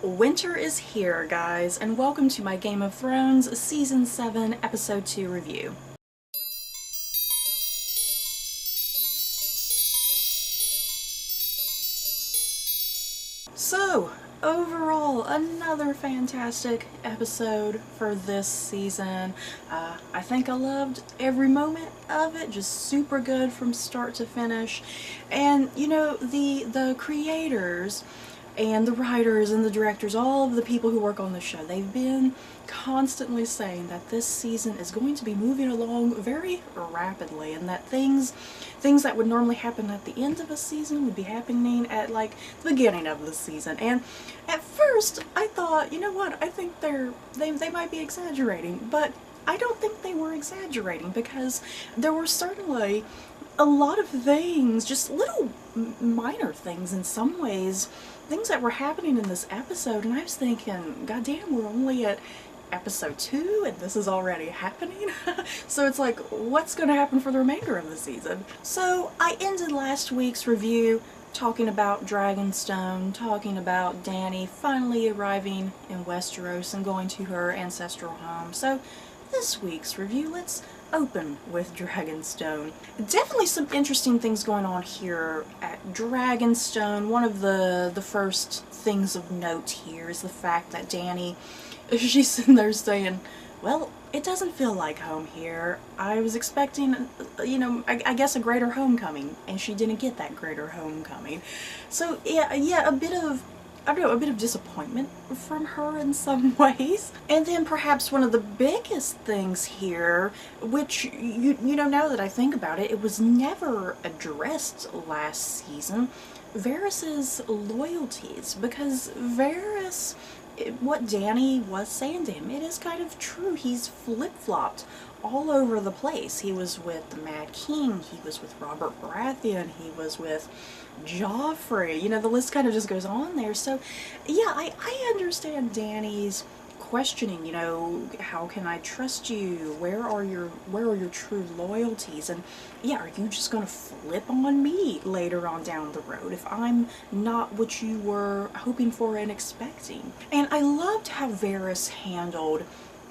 Winter is here, guys, and welcome to my Game of Thrones Season 7, Episode 2 review. So, overall, another fantastic episode for this season. I think I loved every moment of it, just super good from start to finish. And, you know, the creators and the writers and the directors, all of the people who work on the show, they've been constantly saying that this season is going to be moving along very rapidly, and that things that would normally happen at the end of a season would be happening at like the beginning of the season. And at first I thought, you know what, I think they might be exaggerating, but I don't think they were exaggerating, because there were certainly a lot of things, just little minor things in some ways, things that were happening in this episode, and I was thinking, goddamn, we're only at episode 2 and this is already happening. So it's like, what's going to happen for the remainder of the season? So I ended last week's review talking about Dragonstone, talking about Dany finally arriving in Westeros and going to her ancestral home. So this week's review, let's open with Dragonstone. Definitely some interesting things going on here at Dragonstone. One of the first things of note here is the fact that Dany, she's sitting there saying, well, it doesn't feel like home here. I was expecting, you know, I guess a greater homecoming, and she didn't get that greater homecoming. So yeah, a bit of, I don't know, a bit of disappointment from her in some ways. And then perhaps one of the biggest things here, which, you know, now that I think about it, it was never addressed last season, Varys's loyalties. Because Varys, what Dany was saying to him, it is kind of true. He's flip-flopped all over the place. He was with the Mad King, he was with Robert Baratheon, he was with Joffrey, you know, the list kind of just goes on there. So yeah, I understand Dany's questioning, you know, how can I trust you? Where are your true loyalties? And yeah, are you just gonna flip on me later on down the road if I'm not what you were hoping for and expecting? And I loved how Varys handled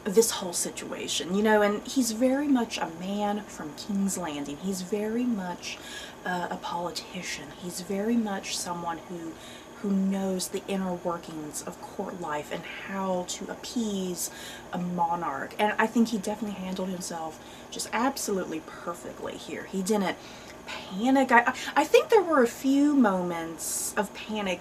this whole situation, you know, and he's very much a man from King's Landing. He's very much a politician. He's very much someone who knows the inner workings of court life and how to appease a monarch. And I think he definitely handled himself just absolutely perfectly here. He didn't panic. I think there were a few moments of panic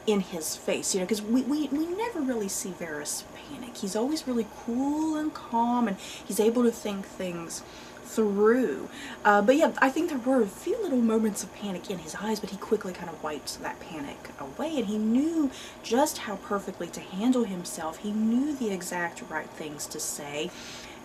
in his face, you know, because we never really see Varys panic. He's always really cool and calm, and he's able to think things through. But yeah, I think there were a few little moments of panic in his eyes, but he quickly kind of wiped that panic away, and he knew just how perfectly to handle himself. He knew the exact right things to say,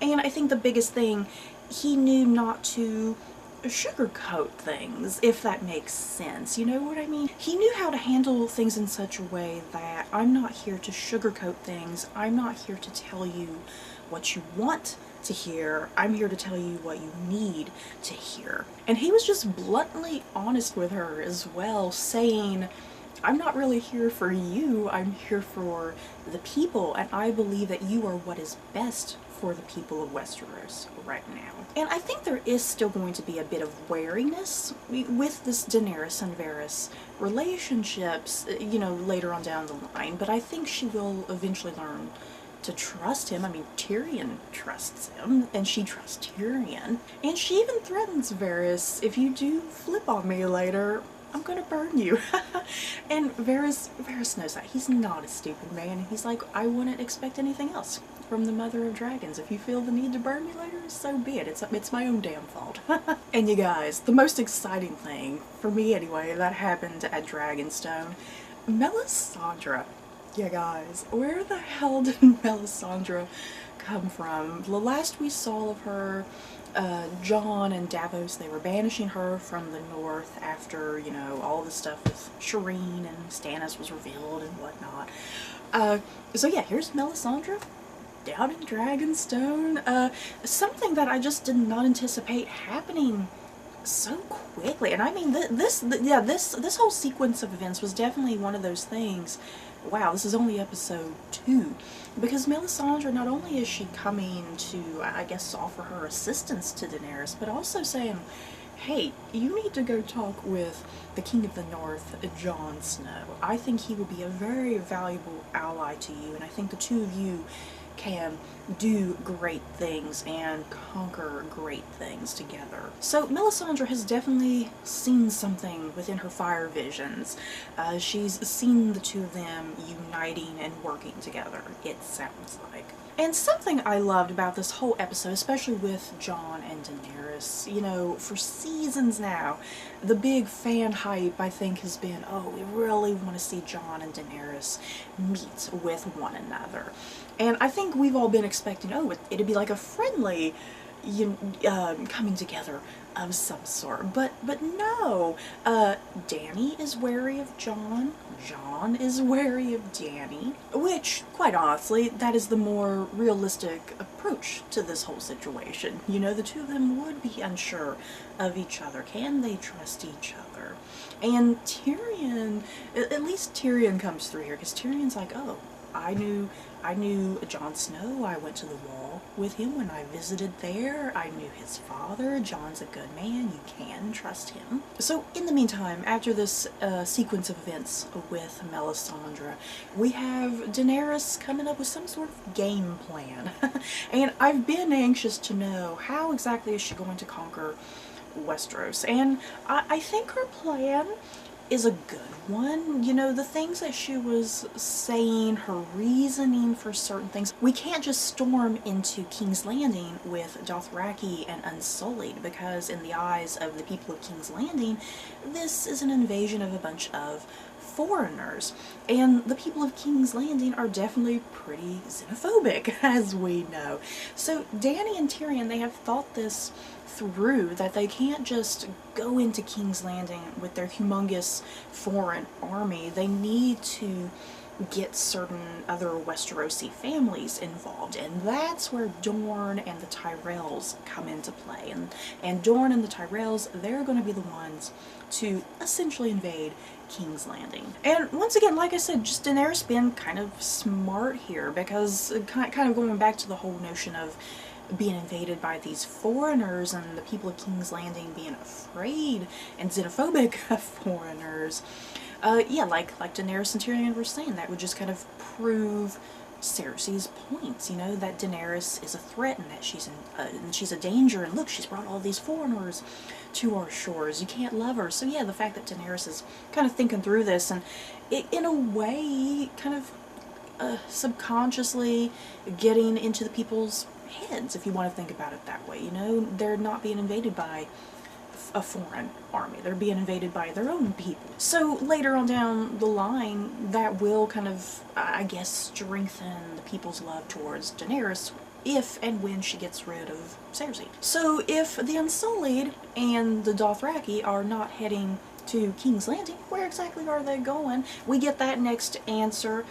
and I think the biggest thing, he knew not to sugarcoat things, if that makes sense. You know what I mean? He knew how to handle things in such a way that I'm not here to sugarcoat things. I'm not here to tell you what you want to hear. I'm here to tell you what you need to hear. And he was just bluntly honest with her as well, saying, I'm not really here for you, I'm here for the people, and I believe that you are what is best for the people of Westeros right now. And I think there is still going to be a bit of wariness with this Daenerys and Varys relationships, you know, later on down the line, but I think she will eventually learn to trust him. I mean, Tyrion trusts him, and she trusts Tyrion. And she even threatens Varys, if you do flip on me later, I'm gonna burn you. And Varys knows that. He's not a stupid man. He's like, I wouldn't expect anything else from the Mother of Dragons. If you feel the need to burn me later, so be it. It's my own damn fault. And you guys, the most exciting thing, for me anyway, that happened at Dragonstone, Melisandre. Yeah, guys, where the hell did Melisandre come from? The last we saw of her, Jon and Davos, they were banishing her from the north after, you know, all the stuff with Shireen and Stannis was revealed and whatnot. So yeah, here's Melisandre down in Dragonstone. Something that I just did not anticipate happening so quickly. And I mean, this whole sequence of events was definitely one of those things. Wow, this is only episode 2. Because Melisandre, not only is she coming to, I guess, offer her assistance to Daenerys, but also saying, hey, you need to go talk with the King of the North, Jon Snow. I think he will be a very valuable ally to you, and I think the two of you can do great things and conquer great things together. So Melisandre has definitely seen something within her fire visions. She's seen the two of them uniting and working together, it sounds like. And something I loved about this whole episode, especially with Jon and Daenerys, you know, for seasons now, the big fan hype, I think, has been, oh, we really want to see Jon and Daenerys meet with one another. And I think we've all been expecting, oh, it'd be like a friendly coming together of some sort. But no. Dany is wary of Jon. Jon is wary of Dany. Which, quite honestly, that is the more realistic approach to this whole situation. You know, the two of them would be unsure of each other. Can they trust each other? And Tyrion, at least Tyrion comes through here, because Tyrion's like, oh, I knew Jon Snow. I went to the wall with him when I visited there. I knew his father. Jon's a good man. You can trust him. So in the meantime, after this sequence of events with Melisandre, we have Daenerys coming up with some sort of game plan. And I've been anxious to know how exactly is she going to conquer Westeros. And I think her plan is a good one. You know, the things that she was saying, her reasoning for certain things. We can't just storm into King's Landing with Dothraki and Unsullied, because in the eyes of the people of King's Landing, this is an invasion of a bunch of foreigners. And the people of King's Landing are definitely pretty xenophobic, as we know. So Dany and Tyrion, they have thought this through, that they can't just go into King's Landing with their humongous foreign army. They need to get certain other Westerosi families involved, and that's where Dorne and the Tyrells come into play. And Dorne and the Tyrells, they're going to be the ones to essentially invade King's Landing. And once again, like I said, just Daenerys being kind of smart here, because kind of going back to the whole notion of being invaded by these foreigners and the people of King's Landing being afraid and xenophobic of foreigners. Yeah, like Daenerys and Tyrion were saying, that would just kind of prove Cersei's points, you know, that Daenerys is a threat and that she's a danger, and look, she's brought all these foreigners to our shores. You can't love her. So yeah, the fact that Daenerys is kind of thinking through this, and in a way, kind of subconsciously getting into the people's heads, if you want to think about it that way. You know, they're not being invaded by a foreign army. They're being invaded by their own people. So later on down the line, that will kind of, I guess, strengthen the people's love towards Daenerys if and when she gets rid of Cersei. So if the Unsullied and the Dothraki are not heading to King's Landing, where exactly are they going? We get that next answer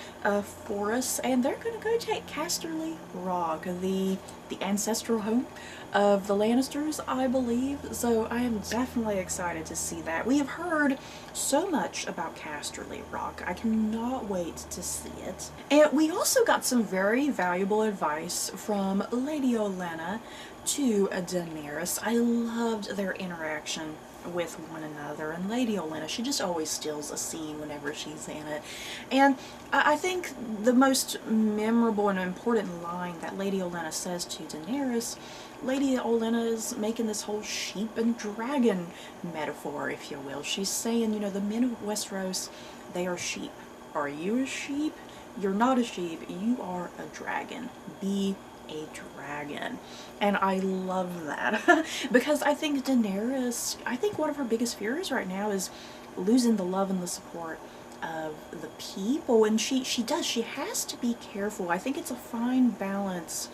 for us, and they're going to go take Casterly Rock, the ancestral home of the Lannisters, I believe. So I am definitely excited to see that. We have heard so much about Casterly Rock. I cannot wait to see it. And we also got some very valuable advice from Lady Olenna to Daenerys. I loved their interaction with one another, and Lady Olenna, she just always steals a scene whenever she's in it. And I think the most memorable and important line that Lady Olenna says to Daenerys, Lady Olenna is making this whole sheep and dragon metaphor, if you will. She's saying, you know, the men of Westeros, they are sheep. Are you a sheep? You're not a sheep. You are a dragon. Be a dragon. And I love that because I think Daenerys, I think one of her biggest fears right now is losing the love and the support of the people, and she has to be careful. I think it's a fine balance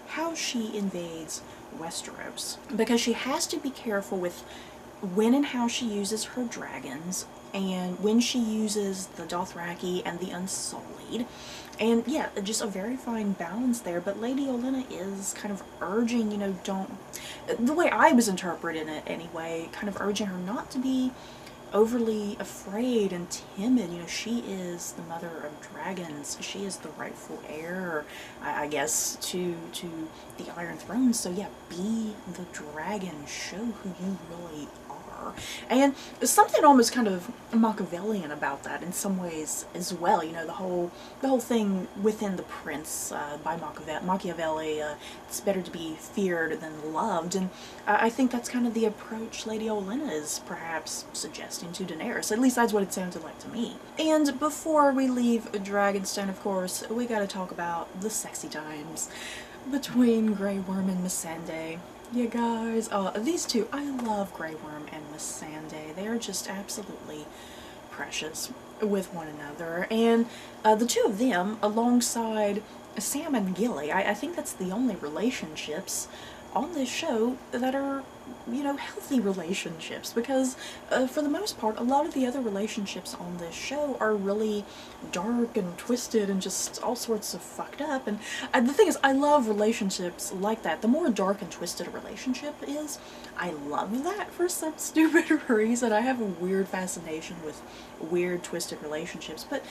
how she invades Westeros, because she has to be careful with when and how she uses her dragons, and when she uses the Dothraki and the Unsullied. And yeah, just a very fine balance there, but Lady Olenna is kind of urging, you know, the way I was interpreting it anyway, kind of urging her not to be overly afraid and timid. You know, she is the mother of dragons. She is the rightful heir, I guess, to the Iron Throne. So yeah, be the dragon. Show who you really are. And something almost kind of Machiavellian about that in some ways as well. You know, the whole thing within The Prince by Machiavelli. It's better to be feared than loved, and I think that's kind of the approach Lady Olenna is perhaps suggesting to Daenerys. At least that's what it sounded like to me. And before we leave Dragonstone, of course, we gotta talk about the sexy times between Grey Worm and Missandei. Yeah, guys, these two, I love Grey Worm and Missandei. They are just absolutely precious with one another. And the two of them, alongside Sam and Gilly, I think that's the only relationships on this show that are, you know, healthy relationships, because for the most part, a lot of the other relationships on this show are really dark and twisted and just all sorts of fucked up. And the thing is, I love relationships like that. The more dark and twisted a relationship is, I love that for some stupid reason. I have a weird fascination with weird twisted relationships, but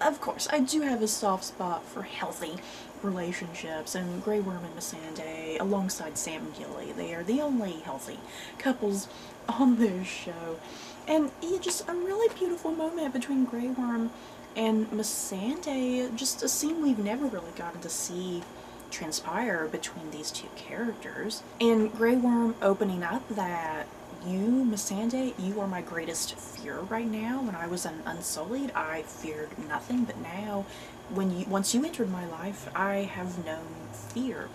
of course I do have a soft spot for healthy relationships, and Grey Worm and Missandei alongside Sam and Gilly, they are the only healthy couples on this show. And yeah, just a really beautiful moment between Grey Worm and Missandei, just a scene we've never really gotten to see transpire between these two characters. And Grey Worm opening up that, you, Missandei, you are my greatest fear right now. When I was an Unsullied, I feared nothing, but now, once you entered my life, I have known fear.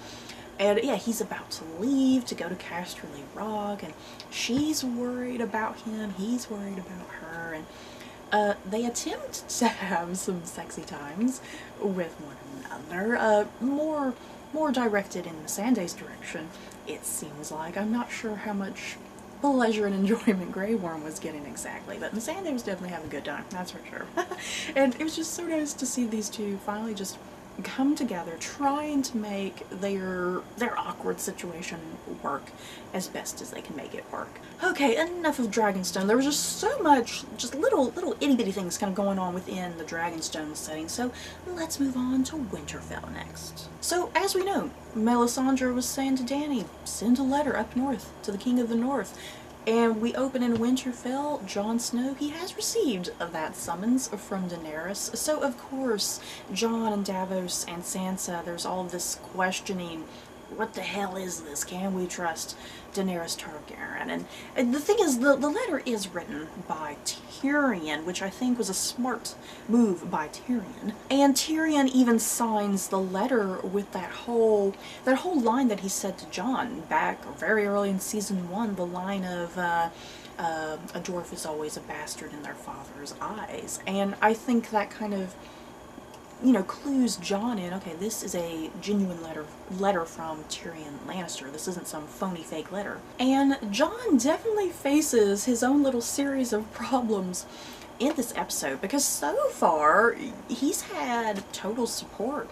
And yeah, he's about to leave to go to Casterly Rock, and she's worried about him, he's worried about her, and they attempt to have some sexy times with one another, more directed in Missandei's direction, it seems like. I'm not sure how much pleasure and enjoyment Grey Worm was getting exactly, but Missandei was definitely having a good time, that's for sure. And it was just so nice to see these two finally just come together, trying to make their awkward situation work as best as they can make it work. Okay, enough of Dragonstone. There was just so much, just little itty-bitty things kind of going on within the Dragonstone setting, so let's move on to Winterfell next. So, as we know, Melisandre was saying to Dany, send a letter up north to the King of the North. And we open in Winterfell. Jon Snow, he has received that summons from Daenerys. So, of course, Jon and Davos and Sansa, there's all this questioning. What the hell is this? Can we trust Daenerys Targaryen? And the thing is, the letter is written by Tyrion, which I think was a smart move by Tyrion. And Tyrion even signs the letter with that whole line that he said to Jon back very early in season 1, the line of, a dwarf is always a bastard in their father's eyes. And I think that kind of, you know, clues Jon in, okay, this is a genuine letter from Tyrion Lannister. This isn't some phony fake letter. And Jon definitely faces his own little series of problems in this episode, because so far he's had total support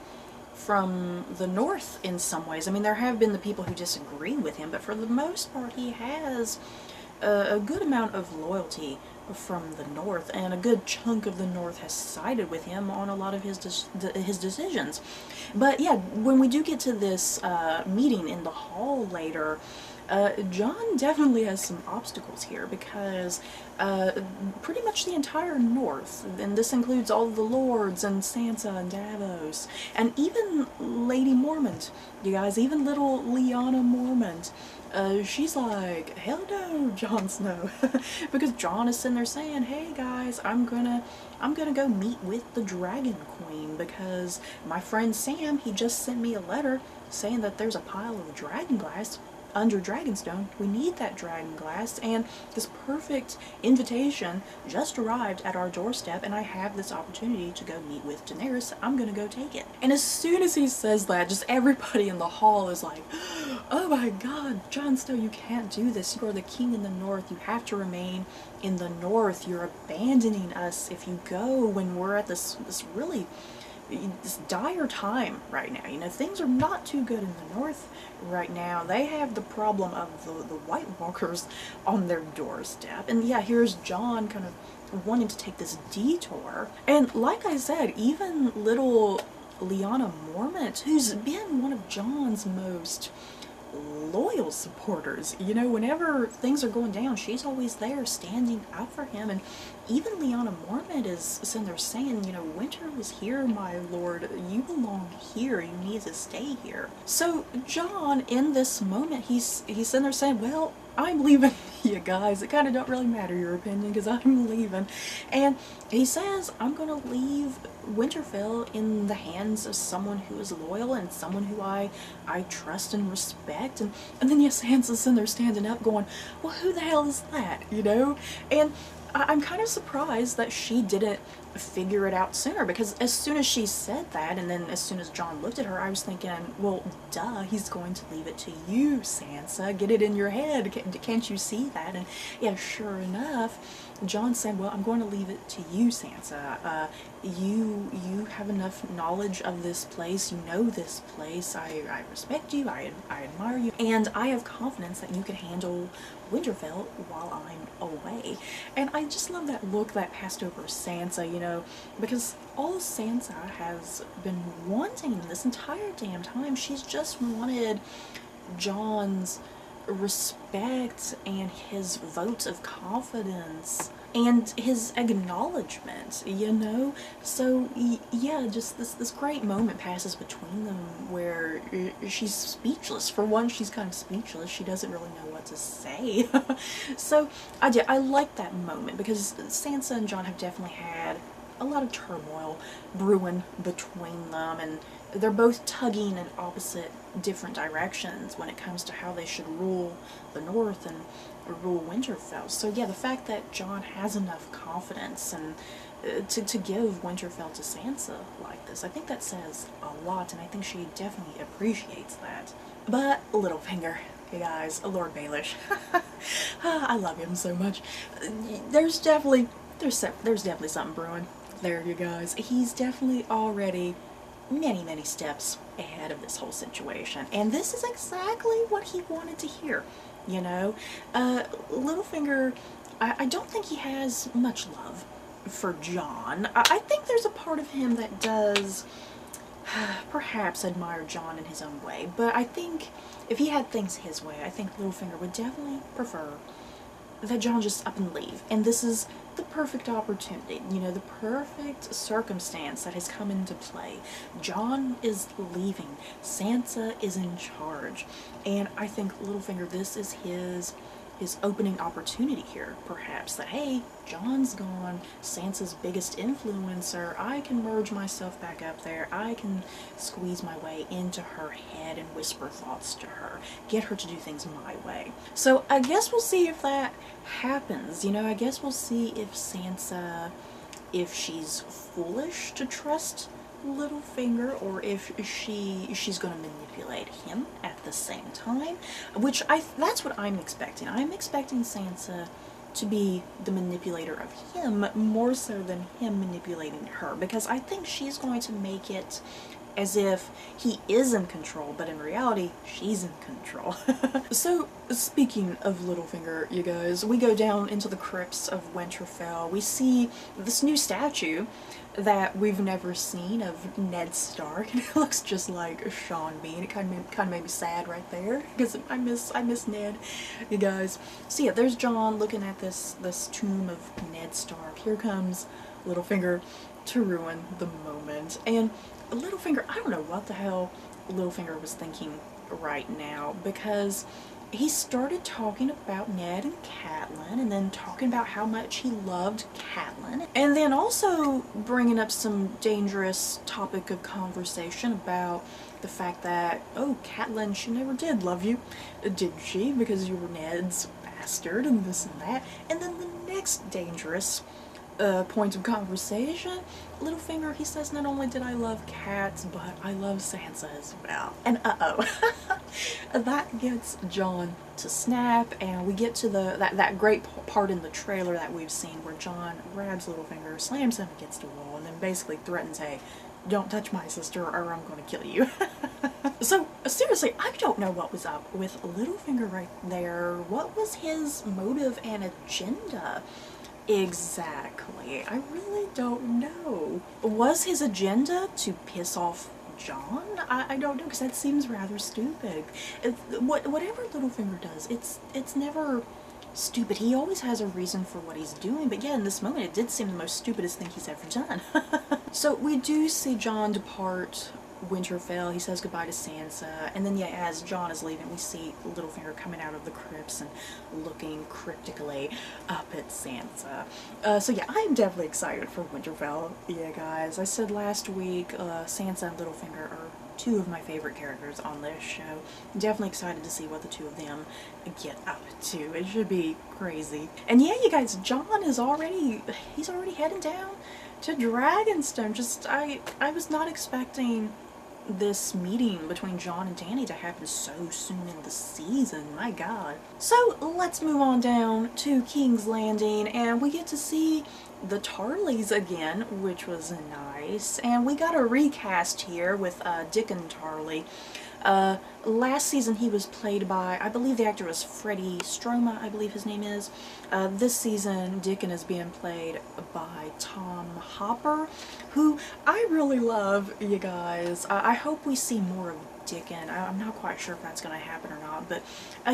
from the North in some ways. I mean, there have been the people who disagree with him, but for the most part he has a good amount of loyalty from the North, and a good chunk of the North has sided with him on a lot of his decisions. But yeah, when we do get to this meeting in the hall later, Jon definitely has some obstacles here, because pretty much the entire North, and this includes all of the lords and Sansa and Davos, and even Lady Mormont, you guys, even little Lyanna Mormont, she's like, hell no, Jon Snow. Because Jon is sitting there saying, hey guys, I'm gonna go meet with the Dragon Queen, because my friend Sam, he just sent me a letter saying that there's a pile of dragon glass under Dragonstone. We need that dragon glass, and this perfect invitation just arrived at our doorstep, and I have this opportunity to go meet with Daenerys. I'm gonna go take it. And as soon as he says that, just everybody in the hall is like, oh my god, Jon Snow, you can't do this. You are the king in the north. You have to remain in the north. You're abandoning us if you go when we're at this really this dire time right now. You know, things are not too good in the north right now. They have the problem of the White Walkers on their doorstep. And yeah, here's Jon kind of wanting to take this detour. And like I said, even little Lyanna Mormont, who's been one of Jon's most loyal supporters, you know, whenever things are going down, she's always there standing up for him. And even Lyanna Mormont is sitting there saying, you know, winter is here, my lord, you belong here, you need to stay here. So Jon, in this moment, he's sitting there saying, well, I'm leaving you guys. It kind of don't really matter your opinion because I'm leaving. And he says, I'm going to leave Winterfell in the hands of someone who is loyal and someone who I trust and respect. And then yes, Sansa's in there standing up going, well, who the hell is that, you know? And I'm kind of surprised that she didn't figure it out sooner, because as soon as she said that, and then as soon as Jon looked at her, I was thinking, well, duh, he's going to leave it to you, Sansa. Get it in your head. Can't you see that? And yeah, sure enough, Jon said, well, I'm going to leave it to you, Sansa. You have enough knowledge of this place. You know this place. I respect you. I admire you. And I have confidence that you can handle Winterfell while I'm away. And I just love that look that passed over Sansa, you know, because all Sansa has been wanting this entire damn time, she's just wanted Jon's respect and his votes of confidence and his acknowledgement, you know? So yeah, just this great moment passes between them where she's speechless. For one, she's kind of speechless. She doesn't really know what to say. So I like that moment because Sansa and Jon have definitely had a lot of turmoil brewing between them, and they're both tugging in opposite different directions when it comes to how they should rule the north and rule Winterfell. So yeah, the fact that Jon has enough confidence and to give Winterfell to Sansa like this, I think that says a lot, and I think she definitely appreciates that. But Littlefinger, you guys, Lord Baelish, I love him so much. There's definitely something brewing there, you guys. He's definitely already many steps ahead of this whole situation, and this is exactly what he wanted to hear, you know. Littlefinger, I don't think he has much love for Jon. I think there's a part of him that does perhaps admire Jon in his own way, but I think if he had things his way, I think Littlefinger would definitely prefer that Jon just up and leave. And this is the perfect opportunity, you know, the perfect circumstance that has come into play. Jon is leaving. Sansa is in charge. And I think Littlefinger, this is his opening opportunity here, perhaps, that, hey, Jon's gone, Sansa's biggest influencer, I can merge myself back up there, I can squeeze my way into her head and whisper thoughts to her, get her to do things my way. So I guess we'll see if that happens, you know. I guess we'll see if Sansa, if she's foolish to trust Littlefinger, or if she's going to manipulate him at the same time, which that's what I'm expecting. I'm expecting Sansa to be the manipulator of him more so than him manipulating her, because I think she's going to make it as if he is in control, but in reality, she's in control. So, speaking of Littlefinger, you guys, we go down into the crypts of Winterfell. We see this new statue that we've never seen of Ned Stark, and it looks just like Sean Bean. It kind of made me sad right there, because I miss Ned, you guys. So yeah, there's Jon looking at this tomb of Ned Stark. Here comes Littlefinger to ruin the moment. And Littlefinger, I don't know what the hell Littlefinger was thinking right now, because he started talking about Ned and Catelyn, and then talking about how much he loved Catelyn, and then also bringing up some dangerous topic of conversation about the fact that, oh, Catelyn, she never did love you, did she? Because you were Ned's bastard, and this and that. And then the next dangerous point of conversation, Littlefinger, he says, not only did I love cats, but I love Sansa as well. And uh-oh. That gets Jon to snap, and we get to that great part in the trailer that we've seen where Jon grabs Littlefinger, slams him against a wall, and then basically threatens, hey, don't touch my sister or I'm going to kill you. So, seriously, I don't know what was up with Littlefinger right there. What was his motive and agenda? Exactly. I really don't know. Was his agenda to piss off Jon? I don't know, because that seems rather stupid. Whatever Littlefinger does, it's never stupid. He always has a reason for what he's doing, but yeah, in this moment it did seem the most stupidest thing he's ever done. So we do see Jon depart Winterfell. He says goodbye to Sansa, and then yeah, as Jon is leaving, we see Littlefinger coming out of the crypts and looking cryptically up at Sansa. So yeah, I'm definitely excited for Winterfell. Yeah, guys, I said last week, Sansa and Littlefinger are two of my favorite characters on this show. Definitely excited to see what the two of them get up to. It should be crazy. And yeah, you guys, Jon is he's already heading down to Dragonstone. Just, I was not expecting this meeting between Jon and Dany to happen so soon in the season. My god. So let's move on down to King's Landing, and we get to see the Tarleys again, which was nice. And we got a recast here with Dickon Tarley. Last season he was played by, I believe the actor was Freddie Stroma, I believe his name is. This season Dickon is being played by Tom Hopper, who I really love, you guys. I hope we see more of Dickon. I'm not quite sure if that's going to happen or not, but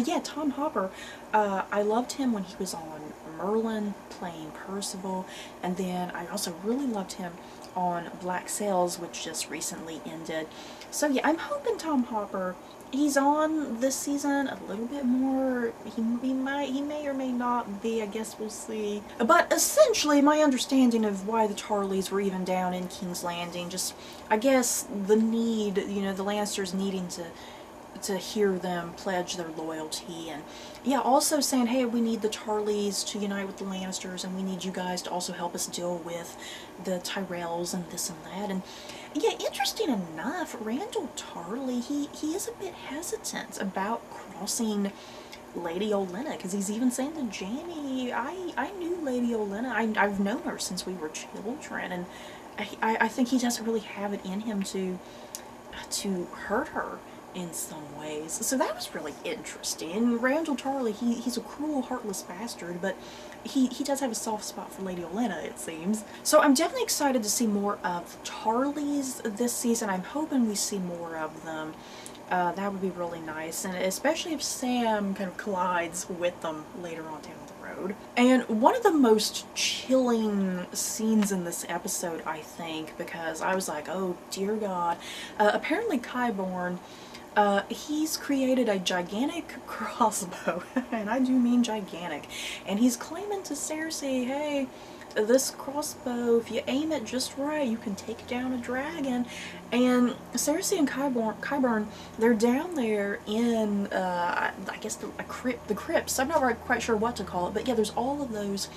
yeah, Tom Hopper, I loved him when he was on Merlin playing Percival, and then I also really loved him on Black Sails, which just recently ended. So yeah, I'm hoping Tom Hopper, he's on this season a little bit more. He may or may not be, I guess we'll see. But essentially, my understanding of why the Tarleys were even down in King's Landing, just, I guess, the need, you know, the Lannisters needing to hear them pledge their loyalty, and yeah, also saying, hey, we need the Tarleys to unite with the Lannisters, and we need you guys to also help us deal with the Tyrells and this and that. And yeah, interesting enough, Randall Tarley, he is a bit hesitant about crossing Lady Olenna, because he's even saying to Jaime, I knew Lady Olenna, I've known her since we were children, and I think he doesn't really have it in him to hurt her in some ways. So that was really interesting. And Randall Tarley, he's a cruel, heartless bastard, but he does have a soft spot for Lady Olenna, it seems. So I'm definitely excited to see more of Tarleys this season. I'm hoping we see more of them. That would be really nice, and especially if Sam kind of collides with them later on down the road. And one of the most chilling scenes in this episode, I think, because I was like, oh dear God, apparently Qyburn, he's created a gigantic crossbow, and I do mean gigantic, and he's claiming to Cersei, hey, this crossbow, if you aim it just right, you can take down a dragon. And Cersei and Qyburn, they're down there in, I guess the crypts. I'm not quite sure what to call it, but yeah, there's all of those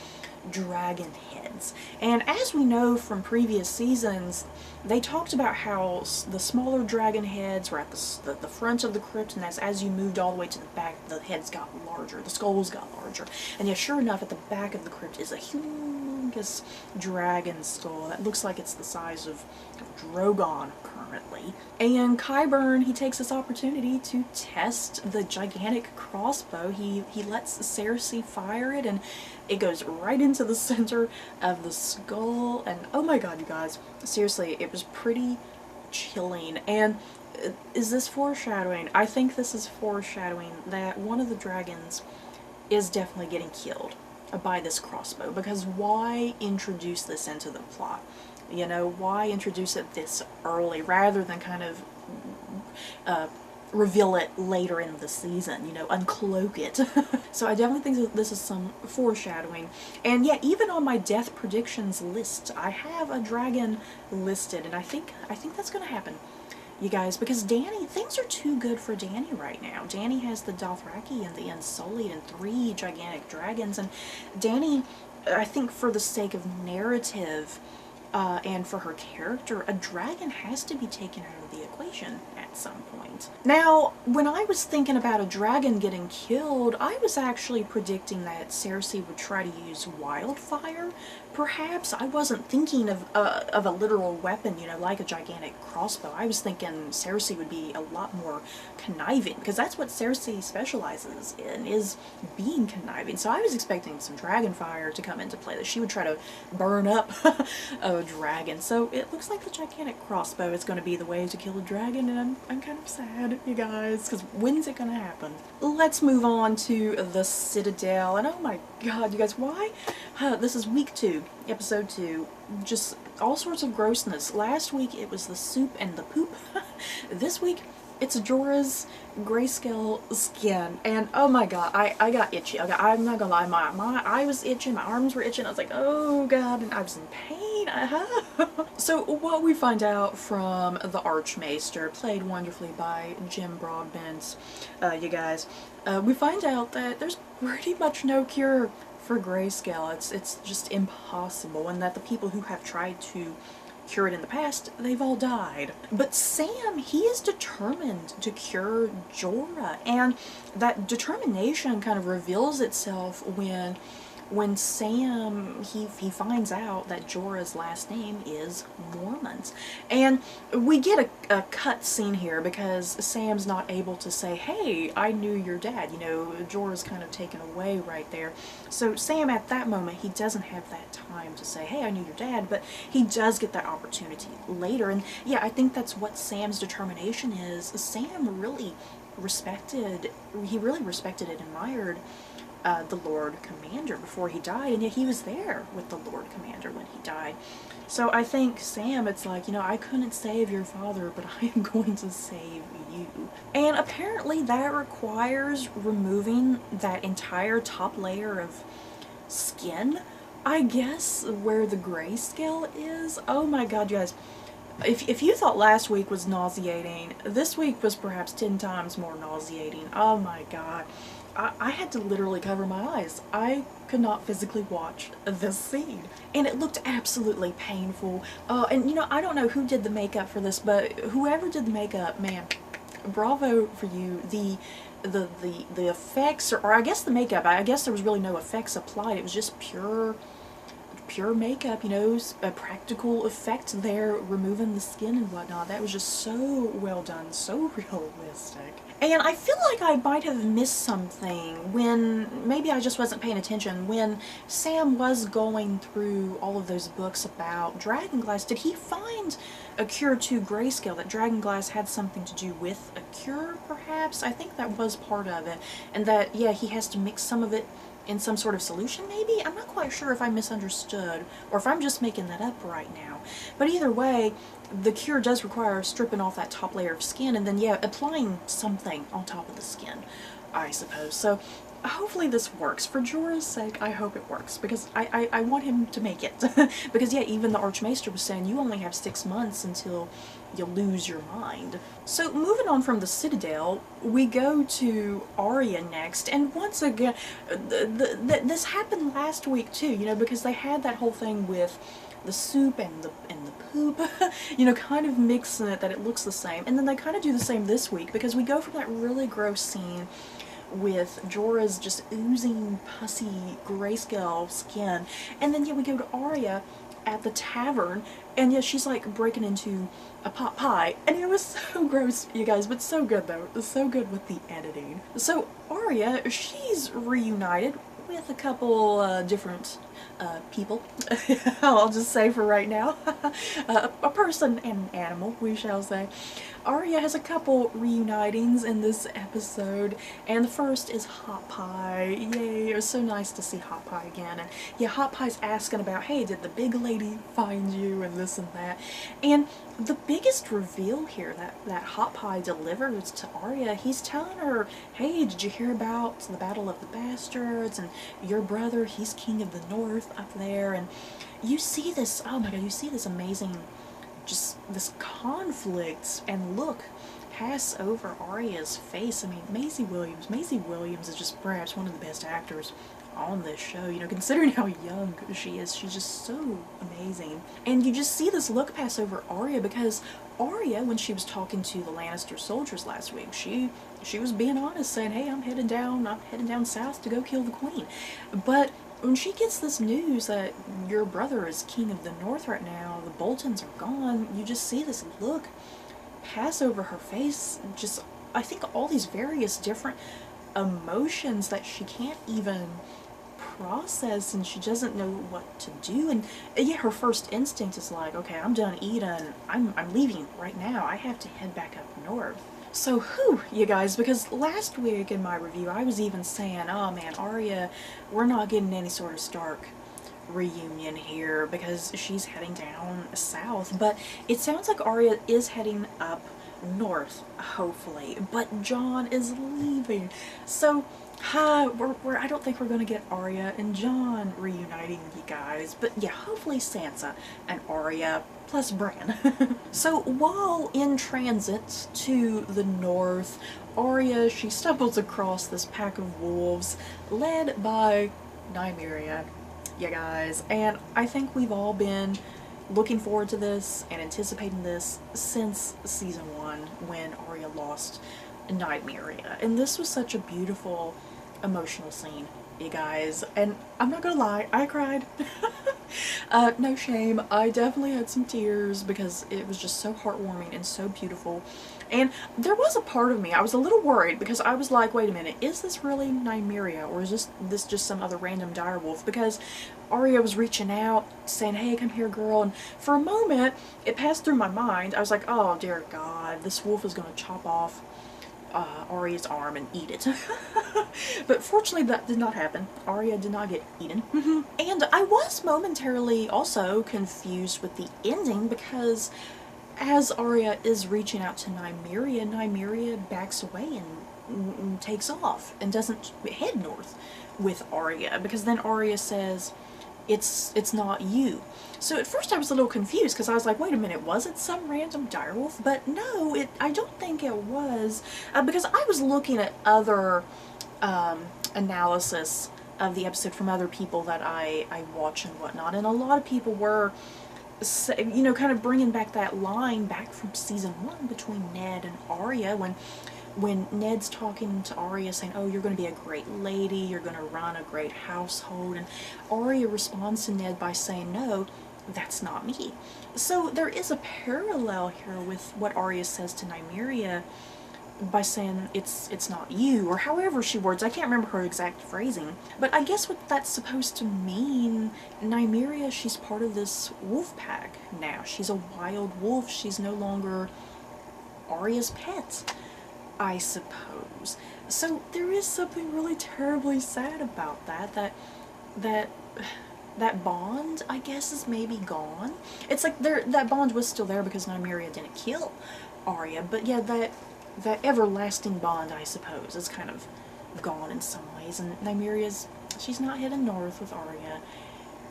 dragon heads. And as we know from previous seasons, they talked about how the smaller dragon heads were at the front of the crypt, and as you moved all the way to the back, the heads got larger, the skulls got larger. And yeah, sure enough, at the back of the crypt is a humongous dragon skull that looks like it's the size of Drogon currently. And Qyburn, he takes this opportunity to test the gigantic crossbow. He lets Cersei fire it, and it goes right into the center of the skull. And oh my god, you guys, seriously, it was pretty chilling. And is this foreshadowing? I think this is foreshadowing that one of the dragons is definitely getting killed by this crossbow, because why introduce this into the plot? You know, why introduce it this early rather than kind of reveal it later in the season, you know, uncloak it. So I definitely think that this is some foreshadowing. And yeah, even on my death predictions list, I have a dragon listed, and I think that's gonna happen, you guys, because Dany, things are too good for Dany right now. Dany has the Dothraki and the Unsullied and 3 gigantic dragons, and Dany, I think for the sake of narrative, and for her character, a dragon has to be taken out of the equation at some point. Now, when I was thinking about a dragon getting killed, I was actually predicting that Cersei would try to use wildfire. Perhaps I wasn't thinking of a literal weapon, you know, like a gigantic crossbow. I was thinking Cersei would be a lot more conniving, because that's what Cersei specializes in, is being conniving. So I was expecting some dragon fire to come into play, that she would try to burn up a dragon. So it looks like the gigantic crossbow is going to be the way to kill a dragon, and I'm kind of sad, you guys, because when's it going to happen? Let's move on to the Citadel, and oh my god, you guys, why? This is week 2, episode 2, just all sorts of grossness. Last week it was the soup and the poop. This week it's Jorah's grayscale skin, and oh my god, I got itchy. I'm not gonna lie, my eye was itching, my arms were itching, I was like, oh god, and I was in pain. So what we find out from the Archmaester, played wonderfully by Jim Broadbent, you guys, we find out that there's pretty much no cure for grayscale. It's just impossible, and that the people who have tried to cure it in the past, they've all died. But Sam, he is determined to cure Jorah, and that determination kind of reveals itself when Sam, he finds out that Jorah's last name is Mormont. And we get a cut scene here because Sam's not able to say, hey, I knew your dad. You know, Jorah's kind of taken away right there. So Sam, at that moment, he doesn't have that time to say, hey, I knew your dad, but he does get that opportunity later. And yeah, I think that's what Sam's determination is. Sam really respected and admired the Lord Commander before he died, and yet he was there with the Lord Commander when he died. So I think Sam, it's like, you know, I couldn't save your father, but I am going to save you. And apparently that requires removing that entire top layer of skin, I guess, where the grayscale is. Oh my god, you guys. If you thought last week was nauseating, this week was perhaps 10 times more nauseating. Oh my god. I had to literally cover my eyes. I could not physically watch this scene. And it looked absolutely painful. And you know, I don't know who did the makeup for this, but whoever did the makeup, man, bravo for you. The effects, or I guess the makeup, I guess there was really no effects applied. It was just pure makeup, you know, a practical effect there, removing the skin and whatnot. That was just so well done, so realistic. And I feel like I might have missed something when, maybe I just wasn't paying attention, when Sam was going through all of those books about dragonglass. Did he find a cure to grayscale, that dragonglass had something to do with a cure, perhaps? I think that was part of it. And that, yeah, he has to mix some of it in some sort of solution, maybe? I'm not quite sure if I misunderstood, or if I'm just making that up right now. But either way, the cure does require stripping off that top layer of skin, and then, yeah, applying something on top of the skin, I suppose. So hopefully this works. For Jorah's sake, I hope it works, because I want him to make it. Because, yeah, even the Archmaester was saying you only have 6 months until you lose your mind. So moving on from the Citadel, we go to Arya next, and once again, this happened last week too, you know, because they had that whole thing with the soup and the poop, you know, kind of mixing it that it looks the same, and then they kind of do the same this week, because we go from that really gross scene with Jorah's just oozing pussy grayscale skin, and then yeah, we go to Arya at the tavern, and yeah, she's like breaking into a pot pie, and it was so gross, you guys, but so good though. It was so good with the editing. So Arya, she's reunited with a couple different people. I'll just say for right now. A person and an animal, we shall say. Arya has a couple reunitings in this episode, and the first is Hot Pie. Yay, it was so nice to see Hot Pie again. And yeah, Hot Pie's asking about, hey, did the big lady find you, and this and that. And the biggest reveal here that Hot Pie delivers to Arya, he's telling her, hey, did you hear about the Battle of the Bastards, and your brother, he's king of the North up there. And you see this, oh my god, you see this amazing, just this conflict and look pass over Arya's face. I mean, Maisie Williams is just perhaps one of the best actors on this show, you know, considering how young she is. She's just so amazing. And you just see this look pass over Arya, because Arya, when she was talking to the Lannister soldiers last week, she was being honest, saying, hey, I'm heading down south to go kill the queen. But when she gets this news that your brother is king of the North right now, the Boltons are gone, you just see this look pass over her face. Just, I think all these various different emotions that she can't even process, and she doesn't know what to do. And yeah, her first instinct is like, okay, I'm done eating, I'm leaving right now, I have to head back up north. So, whew, you guys, because last week in my review I was even saying, oh man, Arya, we're not getting any sort of Stark reunion here because she's heading down south, but it sounds like Arya is heading up north, hopefully, but Jon is leaving. So, I don't think we're gonna get Arya and Jon reuniting, you guys, but yeah, hopefully Sansa and Arya plus Bran. So while in transit to the north, Arya, she stumbles across this pack of wolves led by Nymeria, you guys, and I think we've all been looking forward to this and anticipating this since season 1 when Arya lost Nymeria, and this was such a beautiful emotional scene, you guys, and I'm not gonna lie, I cried. No shame, I definitely had some tears because it was just so heartwarming and so beautiful. And there was a part of me, I was a little worried because I was like, wait a minute, is this really Nymeria, or is this just some other random direwolf? Because Arya was reaching out, saying, hey, come here, girl, and for a moment, it passed through my mind. I was like, oh, dear God, this wolf is gonna chop off Arya's arm and eat it. But fortunately that did not happen. Arya did not get eaten. And I was momentarily also confused with the ending, because as Arya is reaching out to Nymeria, Nymeria backs away and takes off and doesn't head north with Arya, because then Arya says, it's not you. So at first I was a little confused because I was like, wait a minute, was it some random direwolf? But no, I don't think it was, because I was looking at other analysis of the episode from other people that I watch and whatnot, and a lot of people were, you know, kind of bringing back that line back from season 1 between Ned and Arya, when Ned's talking to Arya saying, oh, you're going to be a great lady, you're going to run a great household, and Arya responds to Ned by saying, no, that's not me. So there is a parallel here with what Arya says to Nymeria by saying it's not you, or however she words, I can't remember her exact phrasing, but I guess what that's supposed to mean, Nymeria, she's part of this wolf pack now. She's a wild wolf, she's no longer Arya's pet, I suppose. So there is something really terribly sad about that bond, I guess, is maybe gone. It's like that bond was still there because Nymeria didn't kill Arya, but yeah, that everlasting bond, I suppose, is kind of gone in some ways, and Nymeria's, she's not heading north with Arya,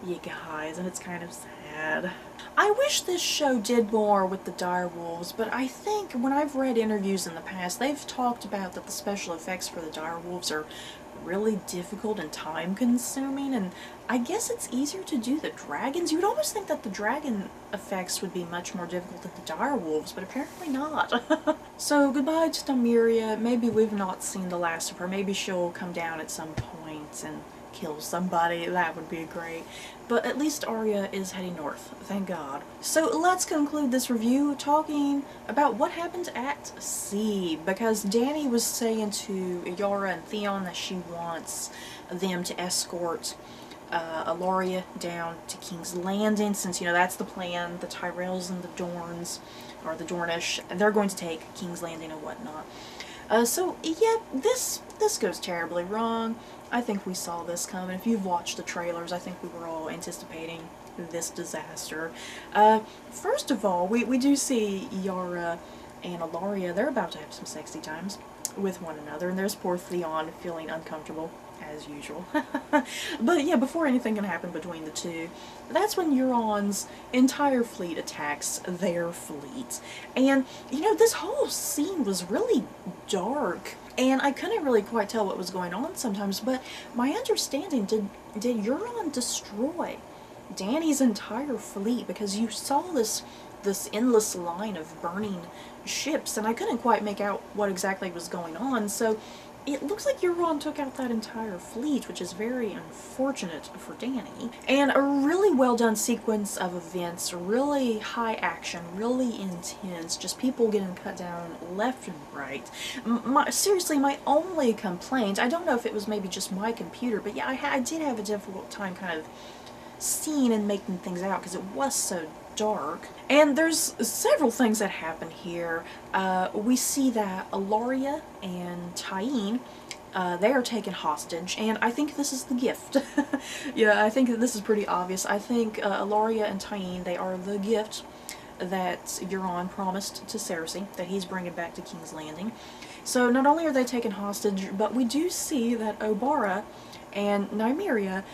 you guys, and it's kind of sad. I wish this show did more with the direwolves, but I think when I've read interviews in the past, they've talked about that the special effects for the direwolves are really difficult and time-consuming, and I guess it's easier to do the dragons. You would almost think that the dragon effects would be much more difficult than the direwolves, but apparently not. So goodbye to Nymeria. Maybe we've not seen the last of her. Maybe she'll come down at some point and kill somebody. That would be great. But at least Arya is heading north, thank God. So let's conclude this review talking about what happened at sea, because Dany was saying to Yara and Theon that she wants them to escort Eloria down to King's Landing, since, you know, that's the plan. The Tyrells and the Dorns, or the Dornish, they're going to take King's Landing and whatnot. So, yeah, this goes terribly wrong. I think we saw this coming. If you've watched the trailers, I think we were all anticipating this disaster. First of all, we do see Yara and Eloria. They're about to have some sexy times with one another, and there's poor Theon feeling uncomfortable, as usual. But yeah, before anything can happen between the two, that's when Euron's entire fleet attacks their fleet. And, you know, this whole scene was really dark, and I couldn't really quite tell what was going on sometimes, but my understanding, did Euron destroy Dany's entire fleet? Because you saw this endless line of burning ships, and I couldn't quite make out what exactly was going on, so it looks like Euron took out that entire fleet, which is very unfortunate for Dany. And a really well done sequence of events, really high action, really intense, just people getting cut down left and right. Seriously, my only complaint, I don't know if it was maybe just my computer, but yeah, I did have a difficult time kind of seeing and making things out because it was so dark. And there's several things that happen here. We see that Eloria and Tyene, they are taken hostage, and I think this is the gift. Yeah, I think that this is pretty obvious. I think Eloria and Tyene, they are the gift that Euron promised to Cersei, that he's bringing back to King's Landing. So not only are they taken hostage, but we do see that Obara and Nymeria,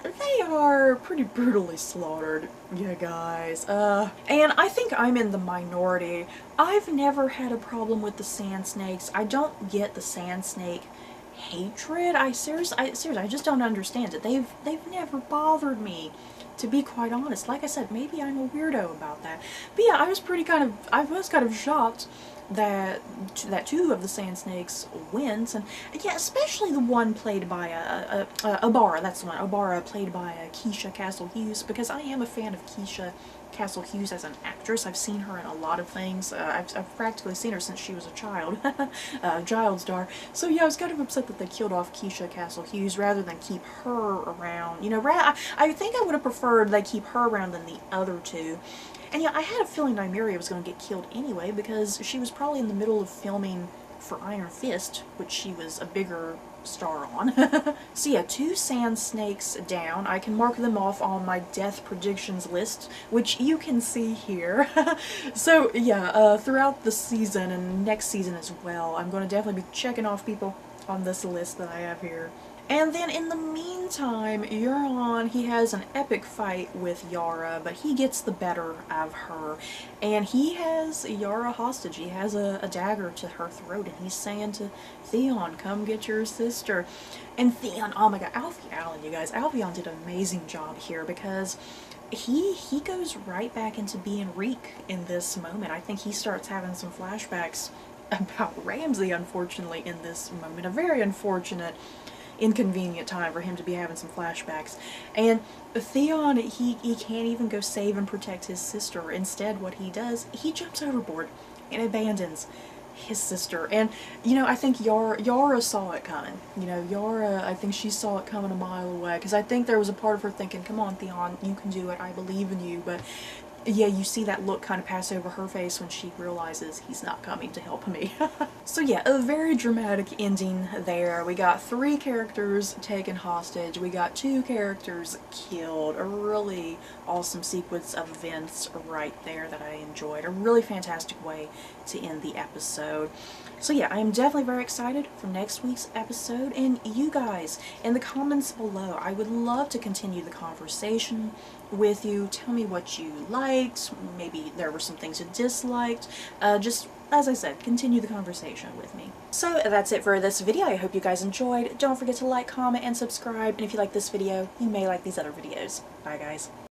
they are pretty brutally slaughtered, you guys. And I think I'm in the minority. I've never had a problem with the sand snakes. I don't get the sand snake hatred. I seriously, I just don't understand it. They've never bothered me, to be quite honest. Like I said, maybe I'm a weirdo about that. But yeah, I was kind of shocked that two of the sand snakes wins, and yeah, especially the one played by Obara. That's the one, Obara, played by Keisha Castle Hughes, because I am a fan of Keisha Castle Hughes as an actress. I've seen her in a lot of things. I've practically seen her since she was a child, child star. So yeah, I was kind of upset that they killed off Keisha Castle Hughes rather than keep her around. You know, I think I would have preferred they keep her around than the other two. And yeah, I had a feeling Nymeria was going to get killed anyway, because she was probably in the middle of filming for Iron Fist, which she was a bigger star on. So yeah, 2 sand snakes down. I can mark them off on my death predictions list, which you can see here. So yeah, throughout the season and next season as well, I'm going to definitely be checking off people on this list that I have here. And then in the meantime, Euron, he has an epic fight with Yara, but he gets the better of her. And he has Yara hostage. He has a dagger to her throat, and he's saying to Theon, come get your sister. And Theon, oh my god, Alfie Allen, you guys. Alfie did an amazing job here, because he goes right back into being Reek in this moment. I think he starts having some flashbacks about Ramsay, unfortunately, in this moment. A very unfortunate, inconvenient time for him to be having some flashbacks. And Theon, he can't even go save and protect his sister. Instead, what he does, he jumps overboard and abandons his sister. And, you know, I think Yara saw it coming. You know, Yara, I think she saw it coming a mile away, because I think there was a part of her thinking, come on, Theon, you can do it, I believe in you. But yeah, you see that look kind of pass over her face when she realizes he's not coming to help me. So yeah, a very dramatic ending there. We got 3 characters taken hostage. We got 2 characters killed. A really awesome sequence of events right there that I enjoyed. A really fantastic way to end the episode. So yeah, I am definitely very excited for next week's episode, and you guys, in the comments below, I would love to continue the conversation with you. Tell me what you liked, maybe there were some things you disliked, just, as I said, continue the conversation with me. So that's it for this video. I hope you guys enjoyed. Don't forget to like, comment, and subscribe, and if you like this video, you may like these other videos. Bye guys.